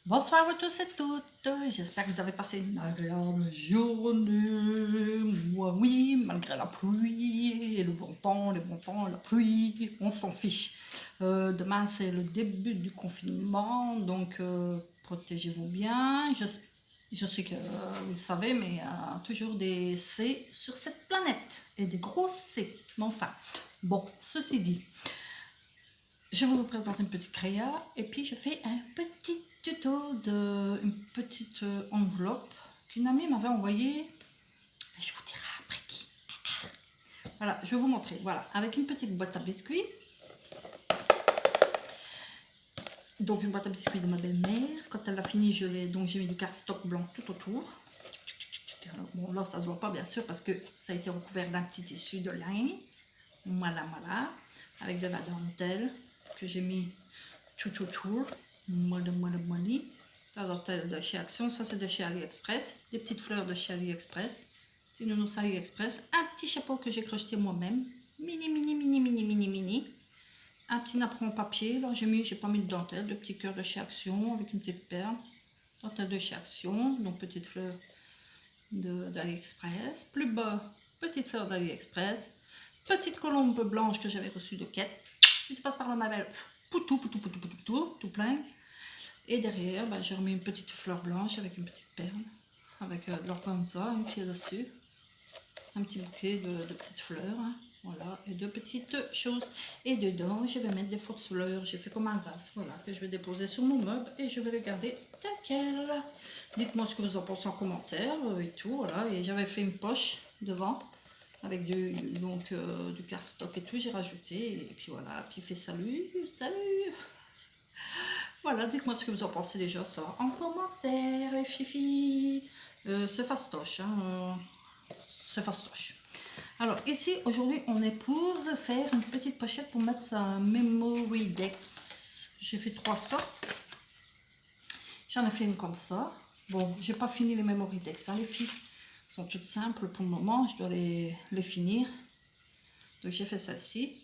Bonsoir à tous et toutes, j'espère que vous avez passé une agréable journée. Moi oui, malgré la pluie et le bon temps, la pluie, on s'en fiche. Demain c'est le début du confinement, donc protégez-vous bien. Je sais que vous le savez, mais il y a toujours des C sur cette planète, et des gros C, mais enfin. Bon, ceci dit, je vais vous présenter une petite créa et puis je fais un petit tuto d'une petite enveloppe qu'une amie m'avait envoyée. Je vous dirai après qui. Voilà, je vais vous montrer. Voilà, avec une petite boîte à biscuits. Donc une boîte à biscuits de ma belle-mère. Quand elle a fini, j'ai mis du cardstock blanc tout autour. Alors, bon, là, ça ne se voit pas bien sûr parce que ça a été recouvert d'un petit tissu de lin. Voilà, voilà. Avec de la dentelle que j'ai mis tout autour. La dentelle de chez Action, ça c'est de chez AliExpress. Des petites fleurs de chez AliExpress. C'est une nounours AliExpress. Un petit chapeau que j'ai crocheté moi-même. Mini. Un petit napperon en papier. Là, j'ai pas mis de dentelle. De petits cœurs de chez Action avec une petite perle. Dentelle de chez Action. Donc, petite fleur d'AliExpress. Plus bas, petite fleur d'AliExpress. Petite colombe blanche que j'avais reçue de Quête. Si tu passes par là, ma belle, poutou, tout plein. Et derrière, j'ai remis une petite fleur blanche avec une petite perle, avec de l'organza qui est dessus. Un petit bouquet de petites fleurs, hein. Voilà, et deux petites choses. Et dedans, je vais mettre des fausses fleurs. J'ai fait comme un vase, voilà, que je vais déposer sur mon meuble et je vais les garder tel quel. Dites-moi ce que vous en pensez en commentaire et tout, voilà. Et j'avais fait une poche devant avec du cardstock et tout, j'ai rajouté. Et puis voilà, puis il fait salut. Voilà, dites-moi ce que vous en pensez déjà ça en commentaire, les fifi. C'est fastoche, hein, c'est fastoche. Alors ici, aujourd'hui, on est pour faire une petite pochette pour mettre sa Memory Dex. J'ai fait 3 sortes. J'en ai fait une comme ça. Bon, j'ai pas fini les Memory Dex, hein, les filles. Elles sont toutes simples pour le moment, je dois les finir. Donc j'ai fait celle-ci.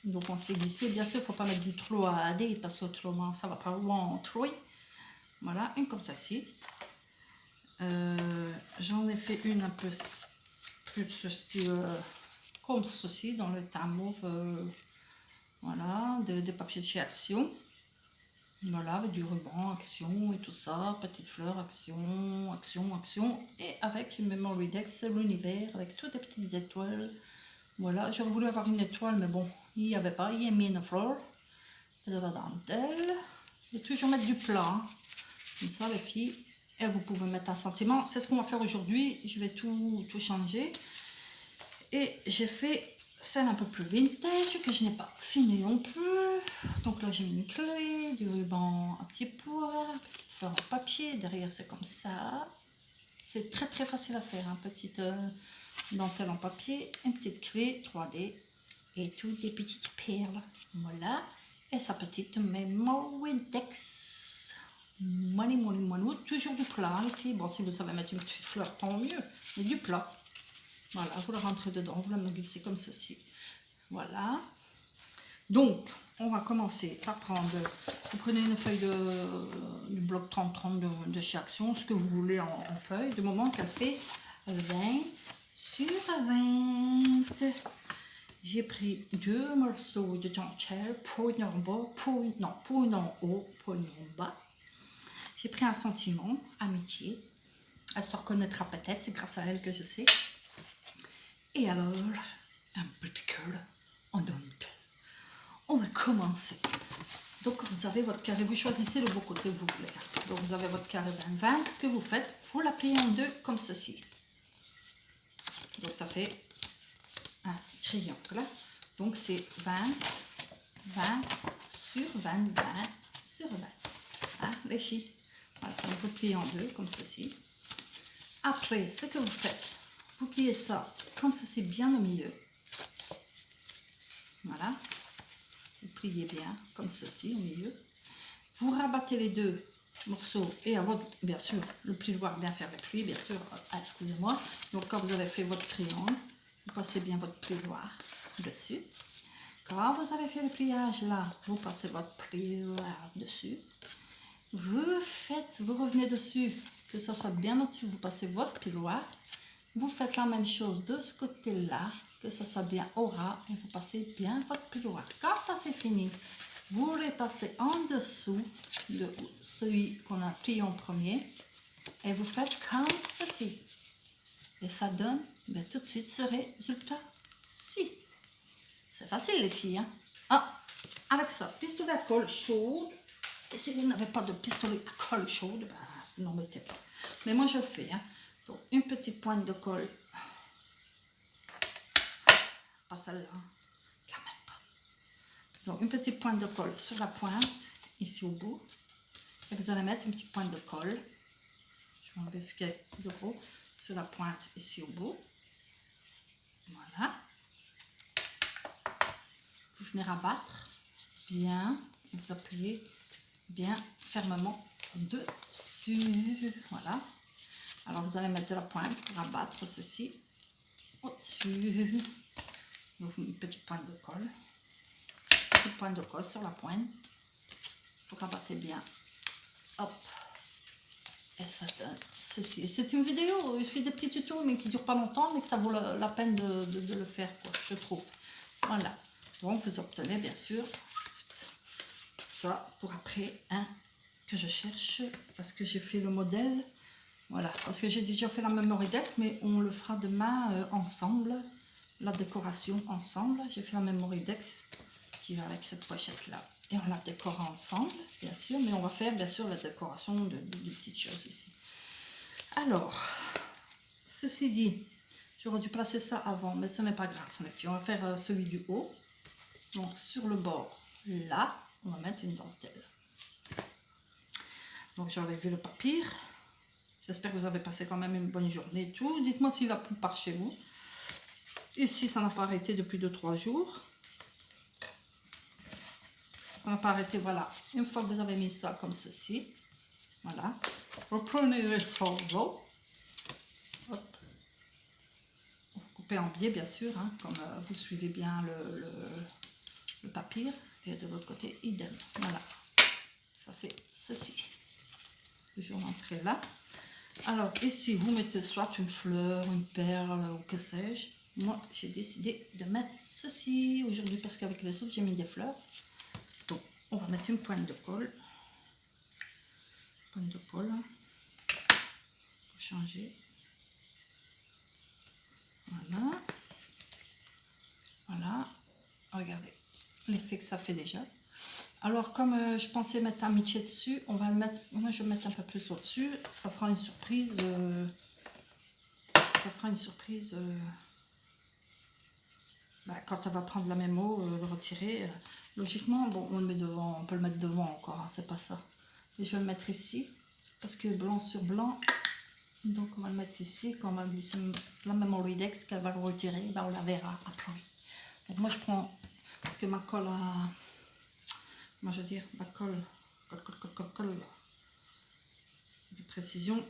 Donc on s'est glissé, bien sûr, il ne faut pas mettre du trop à AD parce que autrement ça va pas loin en trouille. Voilà, une comme celle-ci. J'en ai fait une un peu plus de ce style comme ceci, dans le teint mauve. Voilà, des papiers de chez Action. Voilà, avec du ruban Action et tout ça, petite fleur Action. Et avec une Memory Dex, l'univers, avec toutes les petites étoiles. Voilà, j'aurais voulu avoir une étoile, mais bon, il n'y avait pas. Il y a mis une fleur et de la dentelle. Et toujours mettre du plat, hein. Comme ça, les filles. Et vous pouvez mettre un sentiment. C'est ce qu'on va faire aujourd'hui. Je vais tout changer. Et j'ai fait celle un peu plus vintage que je n'ai pas fini non plus. Donc là, j'ai mis une clé, du ruban à petits pois, petite fleur en papier. Derrière, c'est comme ça. C'est très facile à faire. Hein. Petite dentelle en papier, une petite clé 3D et toutes des petites perles. Voilà. Et sa petite Memory Dex. Moinou. Toujours du plat, les filles. Bon, si vous savez mettre une petite fleur, tant mieux. Mais du plat. Voilà, vous la rentrez dedans, vous la glissez comme ceci. Voilà. Donc, on va commencer par prendre, vous prenez une feuille du bloc 30-30 de chez Action, ce que vous voulez en feuille, du moment qu'elle fait 20 sur 20. J'ai pris 2 morceaux de dentelle, pour une en bas, pour une en haut, pour une en bas. J'ai pris un sentiment, amitié. Elle se reconnaîtra peut-être, c'est grâce à elle que je sais. Et alors, un petit cœur en dentelle. On va commencer. Donc, vous avez votre carré, vous choisissez le beau côté que vous voulez. Donc, vous avez votre carré 20-20. Ce que vous faites, vous la pliez en deux comme ceci. Donc, ça fait un triangle. Donc, c'est 20 sur 20, 20 sur 20. Hein, les filles? Voilà, donc vous pliez en deux comme ceci. Après, ce que vous faites, vous pliez ça comme ceci, bien au milieu. Voilà. Vous pliez bien comme ceci au milieu. Vous rabattez les deux morceaux et à votre, bien sûr, le plioir, bien faire le pli, bien sûr, excusez-moi. Donc quand vous avez fait votre triangle, vous passez bien votre plioir dessus. Quand vous avez fait le pliage là, vous passez votre plioir dessus. Vous vous revenez dessus, que ça soit bien au-dessus, vous passez votre piloir. Vous faites la même chose de ce côté-là, que ça soit bien au ras, et vous passez bien votre piloir. Quand ça c'est fini, vous les passez en dessous de celui qu'on a pris en premier, et vous faites comme ceci. Et ça donne tout de suite ce résultat-ci. C'est facile les filles. Hein? Ah, avec ça, pistolet à colle chaude. Et si vous n'avez pas de pistolet à colle chaude, n'en mettez pas. Mais moi je le fais. Hein? Donc une petite pointe de colle. Pas celle-là. Hein? Quand même pas. Donc une petite pointe de colle sur la pointe, ici au bout. Et vous allez mettre une petite pointe de colle. Je vais enlever ce qui est de gros. Sur la pointe, ici au bout. Voilà. Vous venez rabattre bien. Vous appuyez bien fermement dessus. Voilà. Alors vous allez mettre de la pointe pour abattre ceci au-dessus. Donc une petite pointe de colle. Petite pointe de colle sur la pointe. Vous rabattez bien. Hop. Et ça donne ceci. C'est une vidéo, je fais des petits tutos mais qui ne durent pas longtemps, mais que ça vaut la peine de le faire, quoi, je trouve. Voilà. Donc vous obtenez bien sûr ça pour après que je cherche, parce que j'ai fait le modèle. Voilà, parce que j'ai déjà fait la Memoridex, mais on le fera demain ensemble, la décoration ensemble. J'ai fait la Memoridex qui va avec cette pochette-là. Et on la décore ensemble, bien sûr, mais on va faire bien sûr la décoration de petites choses ici. Alors, ceci dit, j'aurais dû placer ça avant, mais ce n'est pas grave, les filles. On va faire celui du haut. Donc sur le bord, là, on va mettre une dentelle. Donc j'ai enlevé le papier. J'espère que vous avez passé quand même une bonne journée et tout. Dites-moi s'il a plu par chez vous. Ici, ça n'a pas arrêté depuis 2-3 jours. Ça n'a pas arrêté, voilà. Une fois que vous avez mis ça comme ceci, voilà. Reprenez le ciseau. Hop. Vous coupez en biais, bien sûr, hein, comme vous suivez bien le papier. Et de l'autre côté, idem. Voilà. Ça fait ceci. Toujours l'entrée là. Alors ici, vous mettez soit une fleur, une perle ou que sais-je. Moi, j'ai décidé de mettre ceci aujourd'hui parce qu'avec les autres, j'ai mis des fleurs. Donc, on va mettre une pointe de colle. Pointe de colle. Pour changer. Voilà. Voilà. Regardez l'effet que ça fait déjà. Alors, comme je pensais mettre amitié dessus, on va le mettre. Moi, je vais mettre un peu plus au-dessus. Ça fera une surprise. Ça fera une surprise. Quand elle va prendre la mémo, le retirer. Logiquement, bon, on le met devant. On peut le mettre devant encore. Hein, c'est pas ça. Et je vais le mettre ici parce que blanc sur blanc. Donc, on va le mettre ici. Quand on va glisser la Memoridex, qu'elle va le retirer, ben, on la verra après. Donc, moi, je prends parce que ma colle à. Moi, je veux dire, ma colle de précision.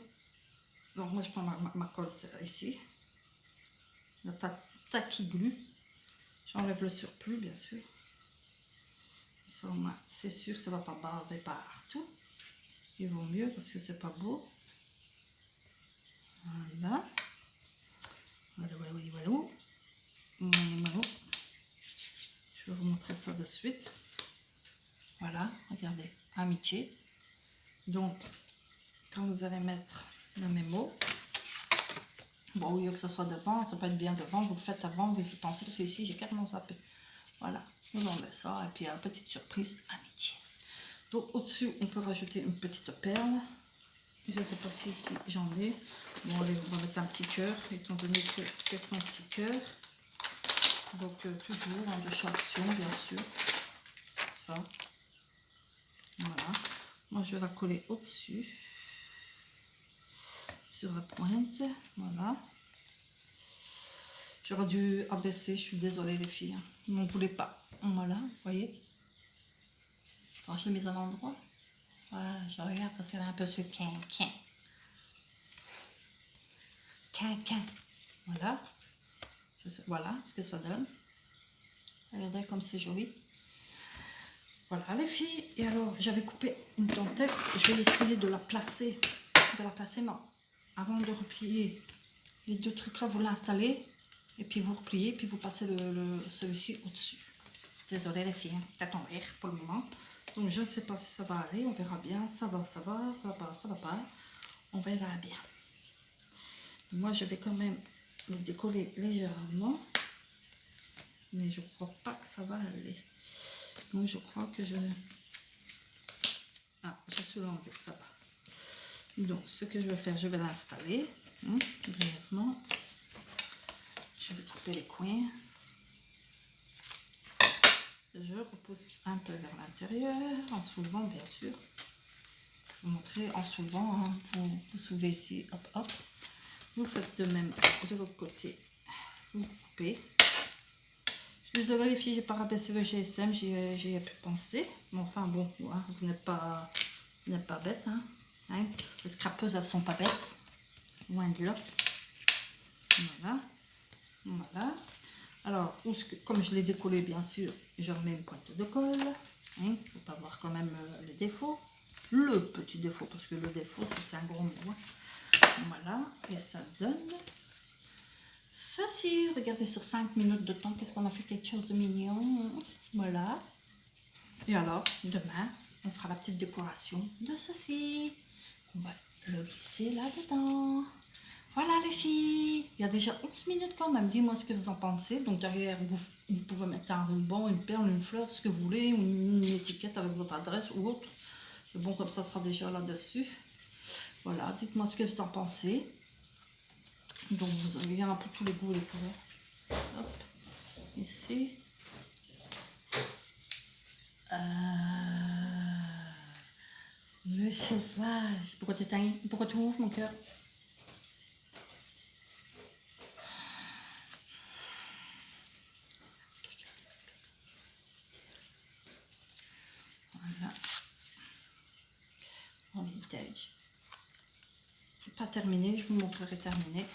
Donc, moi, je prends ma colle ici. La Tacky Glue. J'enlève le surplus, bien sûr. Ça, c'est sûr, ça ne va pas baver partout. Il vaut mieux parce que c'est pas beau. Voilà. Voilà. Je vais vous montrer ça de suite. Voilà, regardez, amitié. Donc, quand vous allez mettre la mémo, bon, au lieu que ça soit devant, ça peut être bien devant, vous le faites avant, vous y pensez, parce que ici, j'ai carrément zappé. Voilà, vous enlevez ça, et puis la petite surprise, amitié. Donc, au-dessus, on peut rajouter une petite perle. Je ne sais pas si ici j'en ai. Bon, on va mettre un petit cœur, étant donné que c'est un petit cœur. Donc, toujours en deux sections, bien sûr. Ça. Voilà. Moi, je vais la coller au-dessus. Sur la pointe. Voilà. J'aurais dû abaisser, je suis désolée les filles. On ne voulait pas. Voilà, vous voyez. Attends, je l'ai mise à l'endroit. Voilà, je regarde parce qu'elle est un peu sur quinquin. Quinquin. Voilà. Voilà ce que ça donne. Regardez comme c'est joli. Voilà les filles, et alors j'avais coupé une dentelle, je vais essayer de la placer mais avant de replier les deux trucs là, vous l'installez, et puis vous repliez, puis vous passez celui-ci au-dessus. Désolée les filles, tête en l'air pour le moment. Donc je ne sais pas si ça va aller, on verra bien, ça va pas, on verra bien. Moi je vais quand même le décoller légèrement, mais je crois pas que ça va aller. Donc je crois que je suis l'enlever, ça va. Donc ce que je vais faire, je vais l'installer brièvement. Je vais couper les coins. Je repousse un peu vers l'intérieur en soulevant bien sûr. Vous montrez en soulevant, hein, vous soulevez ici, hop hop. Vous faites de même de l'autre côté. Vous coupez. Je suis désolée les filles, j'ai pas rabaissé le GSM, j'y ai pu penser. Mais enfin bon, hein, vous n'êtes pas bêtes. Hein. Les scrapeuses, elles sont pas bêtes. Loin de là. Voilà. Voilà. Alors, comme je l'ai décollé bien sûr, je remets une pointe de colle. Il ne faut pas voir quand même les défauts. Le petit défaut, parce que le défaut, c'est un gros mot. Voilà, et ça donne ceci. Regardez, sur 5 minutes de temps, qu'est-ce qu'on a fait, quelque chose de mignon. Voilà. Et alors, demain, on fera la petite décoration de ceci. On va le glisser là-dedans. Voilà les filles, il y a déjà 11 minutes quand même, dis-moi ce que vous en pensez. Donc derrière, vous pouvez mettre un ruban, une perle, une fleur, ce que vous voulez, une étiquette avec votre adresse ou autre. Mais bon, comme ça sera déjà là-dessus. Voilà, dites-moi ce que vous en pensez. Donc il y en a pour tous les goûts et les couleurs. Hop, ici. Le chauffage. Pourquoi t'éteins? Pourquoi tu ouvres mon cœur? Voilà. En vintage. Pas terminé, je vous montrerai terminé.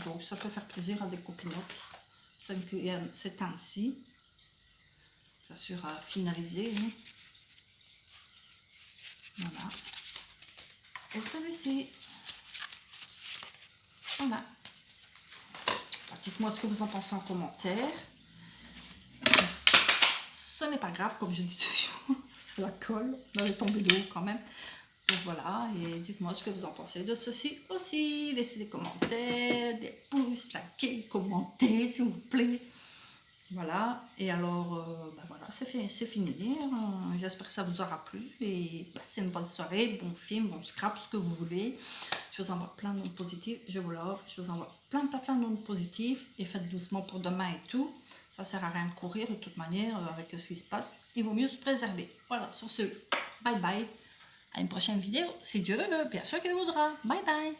Donc ça peut faire plaisir à des copinotes. C'est ainsi. Bien sûr à finaliser. Hein. Voilà. Et celui-ci. Voilà. Dites-moi ce que vous en pensez en commentaire. Ce n'est pas grave, comme je dis toujours. C'est la colle. Elle est tombée de haut quand même. Donc voilà, et dites-moi ce que vous en pensez de ceci aussi. Laissez des commentaires, des pouces, likez, commentez s'il vous plaît. Voilà, et alors, ben voilà, c'est fini. J'espère que ça vous aura plu et passez une bonne soirée, bon film, bon scrap, ce que vous voulez. Je vous envoie plein de notes positives, je vous l'offre. Je vous envoie plein de notes positives et faites doucement pour demain et tout. Ça sert à rien de courir de toute manière avec ce qui se passe. Il vaut mieux se préserver. Voilà, sur ce, bye bye. À une prochaine vidéo, si Dieu le veut, bien sûr qu'il voudra. Bye bye.